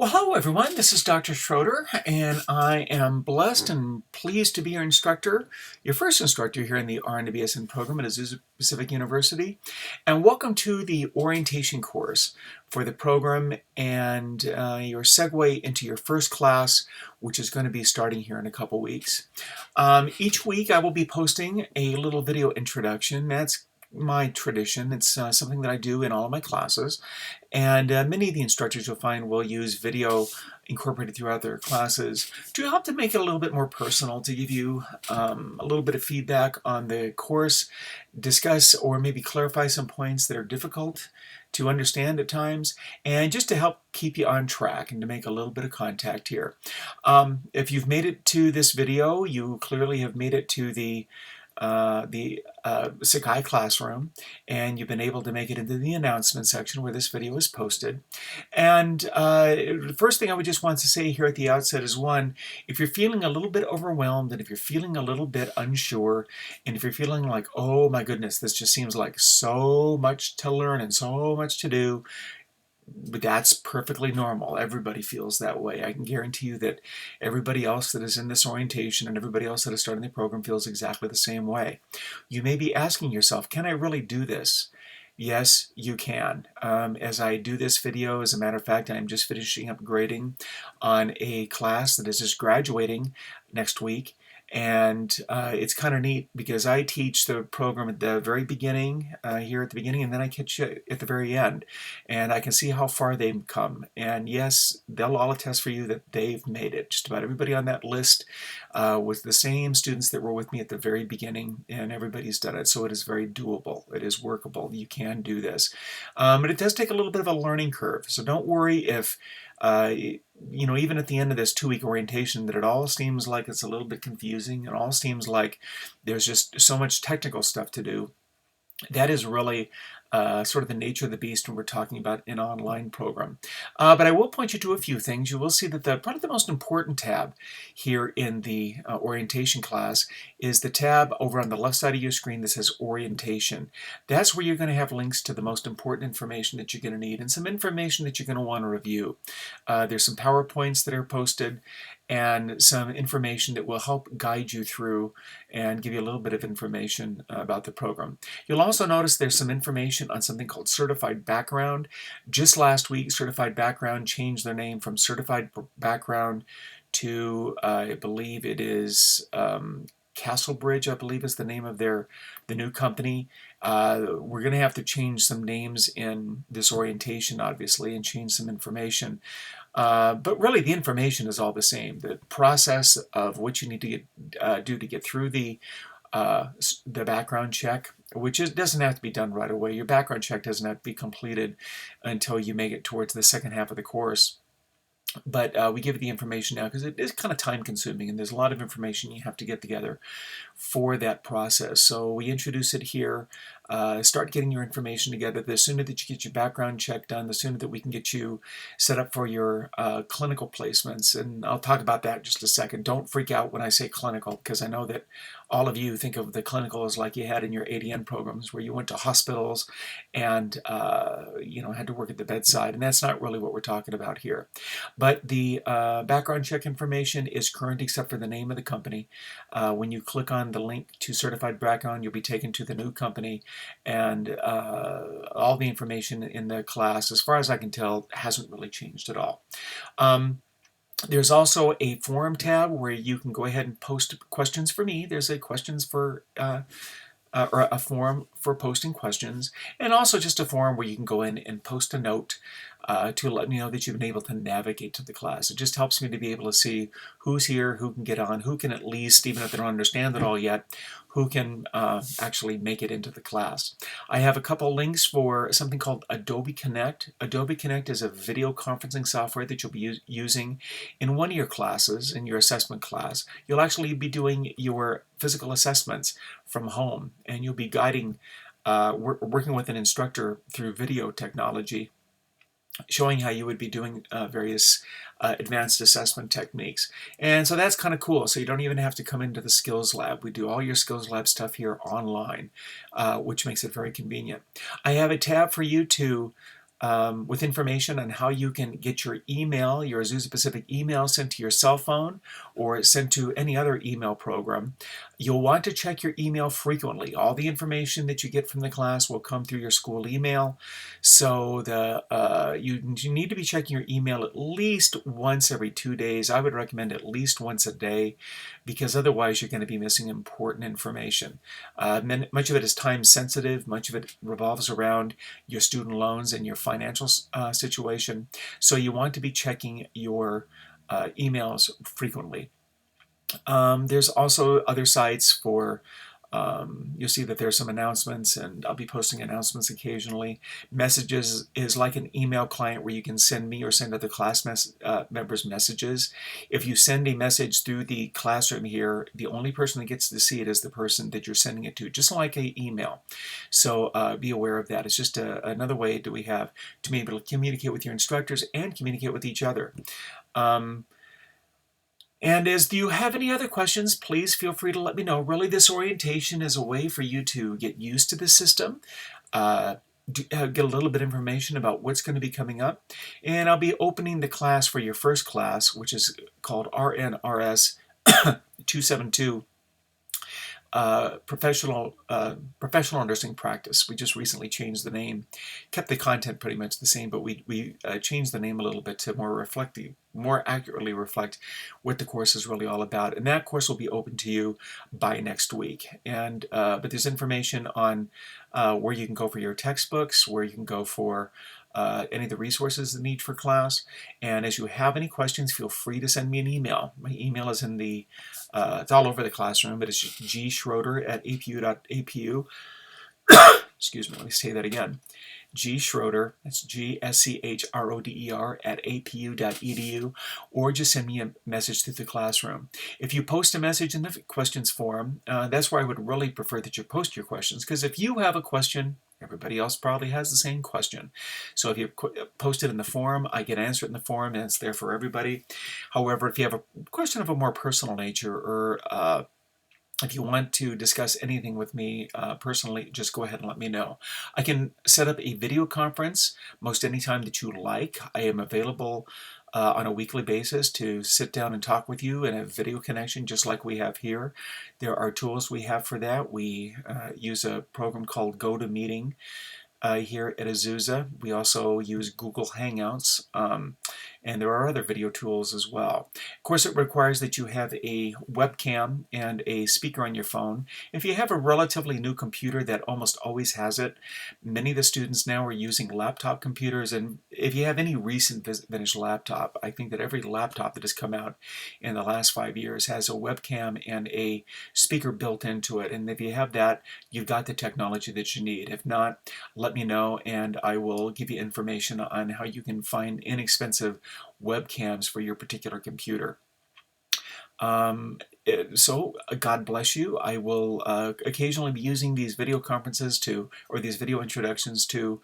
Well, hello everyone. This is Dr. Schroder, and I am blessed and pleased to be your instructor, your first instructor here in the RN to BSN program at Azusa Pacific University. And welcome to the orientation course for the program and your segue into your first class, which is going to be starting here in a couple weeks. Each week I will be posting a little video introduction. That's my tradition. It's something that I do in all of my classes. And many of the instructors you'll find will use video incorporated throughout their classes to help to make it a little bit more personal, to give you a little bit of feedback on the course, discuss or maybe clarify some points that are difficult to understand at times, and just to help keep you on track and to make a little bit of contact here. If you've made it to this video, you clearly have made it to the Sakai classroom, and you've been able to make it into the announcement section where this video is posted. And the first thing I would just want to say here at the outset is, one, if you're feeling a little bit overwhelmed, and if you're feeling a little bit unsure, and if you're feeling like, oh my goodness, this just seems like so much to learn and so much to do, but that's perfectly normal. Everybody feels that way. I can guarantee you that everybody else that is in this orientation and everybody else that is starting the program feels exactly the same way. You may be asking yourself, can I really do this? Yes, you can. As I do this video, as a matter of fact, I'm just finishing up grading on a class that is just graduating next week. And it's kind of neat because I teach the program at the very beginning, here at the beginning, and then I catch you at the very end. And I can see how far they've come. And yes, they'll all attest for you that they've made it. Just about everybody on that list was the same students that were with me at the very beginning, and everybody's done it. So it is very doable. It is workable. You can do this. But it does take a little bit of a learning curve. So don't worry if even at the end of this 2-week orientation, that it all seems like it's a little bit confusing. It all seems like there's just so much technical stuff to do. That is really sort of the nature of the beast when we're talking about an online program. But I will point you to a few things. You will see that probably the most important tab here in the orientation class is the tab over on the left side of your screen that says Orientation. That's where you're going to have links to the most important information that you're going to need and some information that you're going to want to review. There's some PowerPoints that are posted and some information that will help guide you through and give you a little bit of information about the program. You'll also notice there's some information on something called Certified Background. Just last week, Certified Background changed their name from Certified Background to, I believe it is Castlebridge, I believe is the name of the new company. We're going to have to change some names in this orientation, obviously, and change some information. But really, the information is all the same. The process of what you need to do to get through the background check, which doesn't have to be done right away. Your background check doesn't have to be completed until you make it towards the second half of the course. But we give you the information now because it is kind of time consuming and there's a lot of information you have to get together for that process. So we introduce it here. Start getting your information together. The sooner that you get your background check done, the sooner that we can get you set up for your clinical placements. And I'll talk about that in just a second. Don't freak out when I say clinical, because I know that all of you think of the clinical as like you had in your ADN programs where you went to hospitals and had to work at the bedside. And that's not really what we're talking about here. But the background check information is current except for the name of the company. When you click on the link to Certified Background, you'll be taken to the new company, and all the information in the class, as far as I can tell, hasn't really changed at all. There's also a forum tab where you can go ahead and post questions for me. There's a questions for or a forum for posting questions, and also just a forum where you can go in and post a note to let me know that you've been able to navigate to the class. It just helps me to be able to see who's here, who can get on, who can at least, even if they don't understand it all yet, who can actually make it into the class. I have a couple links for something called Adobe Connect. Adobe Connect is a video conferencing software that you'll be using in one of your classes, in your assessment class. You'll actually be doing your physical assessments from home, and you'll be guiding, working with an instructor through video technology, showing how you would be doing various advanced assessment techniques. And so that's kind of cool. So you don't even have to come into the skills lab. We do all your skills lab stuff here online, which makes it very convenient. I have a tab for you to with information on how you can get your email, your Azusa Pacific email, sent to your cell phone or sent to any other email program. You'll want to check your email frequently. All the information that you get from the class will come through your school email. So you need to be checking your email at least once every 2 days. I would recommend at least once a day, because otherwise you're going to be missing important information. Much of it is time sensitive. Much of it revolves around your student loans and your financial situation. So you want to be checking your emails frequently. There's also other sites for, you'll see that there's some announcements, and I'll be posting announcements occasionally. Messages is like an email client where you can send me or send other class members messages. If you send a message through the classroom here, the only person that gets to see it is the person that you're sending it to, just like an email. So be aware of that. It's just another way that we have to be able to communicate with your instructors and communicate with each other. And do you have any other questions, please feel free to let me know. Really, this orientation is a way for you to get used to the system, get a little bit of information about what's going to be coming up. And I'll be opening the class for your first class, which is called RNRS 272. Professional nursing practice. We just recently changed the name, kept the content pretty much the same, but we changed the name a little bit to more accurately reflect what the course is really all about. And that course will be open to you by next week. And but there's information on where you can go for your textbooks, where you can go for any of the resources that need for class. And as you have any questions, feel free to send me an email. My email is in the, it's all over the classroom, but it's just gschroder@apu.apu. Excuse me, let me say that again. Schroder, that's GSCHRODER @apu.edu, or just send me a message through the classroom. If you post a message in the questions forum, that's where I would really prefer that you post your questions, because if you have a question, everybody else probably has the same question. So if you post it in the forum, I can answer it in the forum, and it's there for everybody. However, if you have a question of a more personal nature, or if you want to discuss anything with me personally, just go ahead and let me know. I can set up a video conference most anytime that you like. I am available on a weekly basis to sit down and talk with you in a video connection, just like we have here. There are tools we have for that. We use a program called GoToMeeting here at Azusa. We also use Google Hangouts, and there are other video tools as well. Of course, it requires that you have a webcam and a speaker on your phone. If you have a relatively new computer, that almost always has it. Many of the students now are using laptop computers, and if you have any recent vintage laptop, I think that every laptop that has come out in the last 5 years has a webcam and a speaker built into it. And if you have that, you've got the technology that you need. If not, let me know, and I will give you information on how you can find inexpensive webcams for your particular computer. So God bless you. I will occasionally be using these video conferences or these video introductions to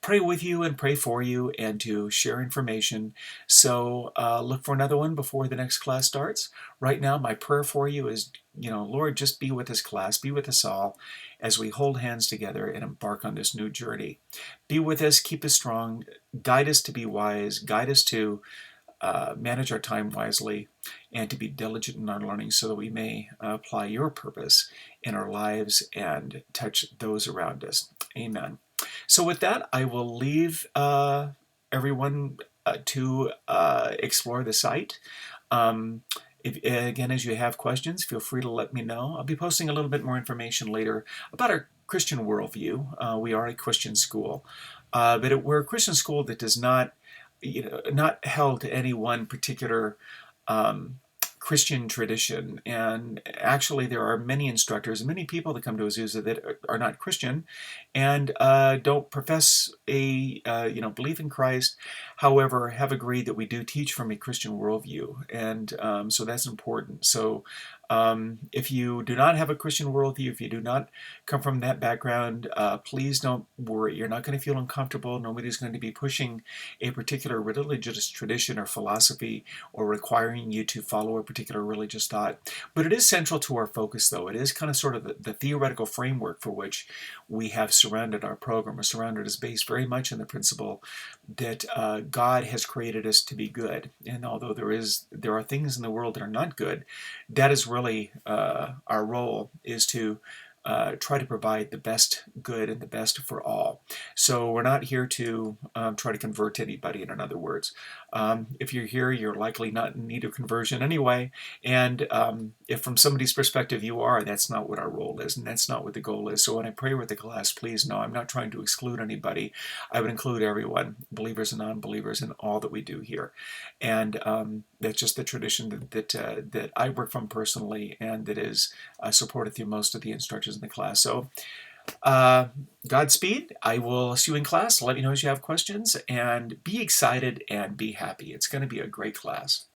pray with you and pray for you and to share information. So look for another one before the next class starts. Right now, my prayer for you is, Lord, just be with this class, be with us all as we hold hands together and embark on this new journey. Be with us, keep us strong, guide us to be wise, guide us to manage our time wisely, and to be diligent in our learning so that we may apply your purpose in our lives and touch those around us. Amen. So with that, I will leave everyone to explore the site. Again, as you have questions, feel free to let me know. I'll be posting a little bit more information later about our Christian worldview. We are a Christian school, but we're a Christian school that does not not held to any one particular Christian tradition. And actually, there are many instructors and many people that come to Azusa that are not Christian and don't profess a belief in Christ. However, have agreed that we do teach from a Christian worldview, and so that's important. So If you do not have a Christian worldview, if you do not come from that background, please don't worry. You're not going to feel uncomfortable. Nobody's going to be pushing a particular religious tradition or philosophy or requiring you to follow a particular religious thought. But it is central to our focus, though. It is kind of sort of the theoretical framework for which we have surrounded our program. Our surrounded is based very much on the principle that God has created us to be good. And although there are things in the world that are not good, that is really our role, is to try to provide the best good and the best for all. So we're not here to try to convert anybody, in other words. If you're here, you're likely not in need of conversion anyway. And if from somebody's perspective you are, that's not what our role is, and that's not what the goal is. So when I pray with the class, please know I'm not trying to exclude anybody. I would include everyone, believers and non-believers, in all that we do here. And that's just the tradition that I work from personally, and that is supported through most of the instructors in the class. So Godspeed. I will see you in class. Let me know if you have questions, and be excited and be happy. It's going to be a great class.